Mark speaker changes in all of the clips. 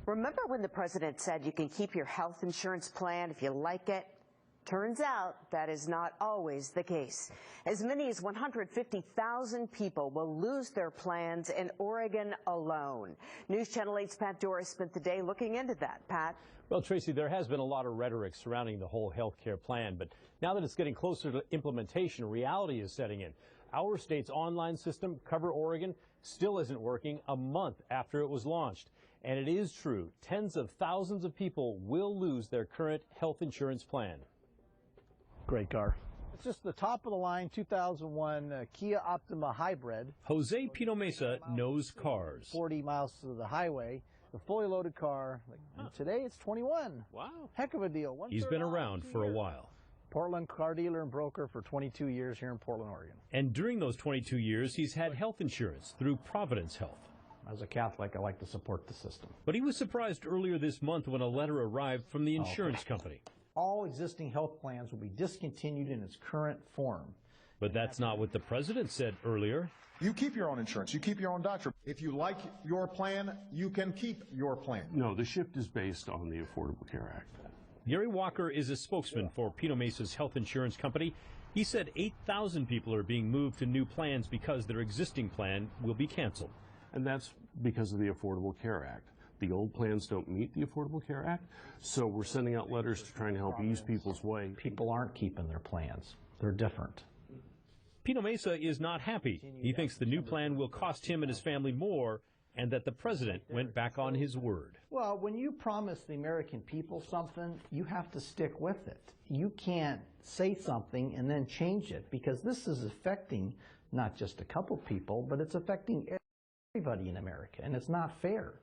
Speaker 1: Remember when the president said you can keep your health insurance plan if you like it? Turns out that is not always the case. As many as 150,000 people will lose their plans in Oregon alone. News Channel 8's Pat Doris spent the day looking into that. Pat?
Speaker 2: Well, Tracy, there has been a lot of rhetoric surrounding the whole health care plan, but now that it's getting closer to implementation, reality is setting in. Our state's online system, Cover Oregon, still isn't working a month after it was launched. And it is true, tens of thousands of people will lose their current health insurance plan.
Speaker 3: Great car. It's just the top of the line 2001 Kia Optima Hybrid.
Speaker 2: Jose Pino Mesa knows cars.
Speaker 3: 40 miles to the highway, the fully loaded car. And today it's 21.
Speaker 2: Wow.
Speaker 3: Heck of a deal.
Speaker 2: He's been around for a while.
Speaker 3: Portland car dealer and broker for 22 years here in Portland, Oregon.
Speaker 2: And during those 22 years, he's had health insurance through Providence Health.
Speaker 3: As a Catholic, I like to support the system.
Speaker 2: But he was surprised earlier this month when a letter arrived from the insurance company.
Speaker 3: All existing health plans will be discontinued in its current form.
Speaker 2: But that's not what the president said earlier.
Speaker 4: You keep your own insurance. You keep your own doctor. If you like your plan, you can keep your plan.
Speaker 5: No, the shift is based on the Affordable Care Act.
Speaker 2: Gary Walker is a spokesman for Pino Mesa's health insurance company. He said 8,000 people are being moved to new plans because their existing plan will be canceled.
Speaker 5: And that's because of the Affordable Care Act. The old plans don't meet the Affordable Care Act, so we're sending out letters to try and help ease people's way.
Speaker 3: People aren't keeping their plans. They're different.
Speaker 2: Pino Mesa is not happy. He thinks the new plan will cost him and his family more, and that the president went back on his word.
Speaker 3: Well, when you promise the American people something, you have to stick with it. You can't say something and then change it, because this is affecting not just a couple people, but it's affecting everybody in America, and it's not fair.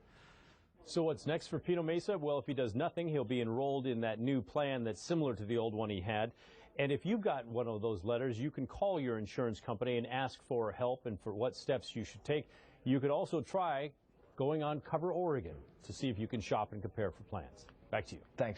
Speaker 2: So what's next for Pino Mesa? Well, if he does nothing, he'll be enrolled in that new plan that's similar to the old one he had. And if you've got one of those letters, you can call your insurance company and ask for help and for what steps you should take. You could also try going on Cover Oregon to see if you can shop and compare for plans. Back to you.
Speaker 3: Thanks.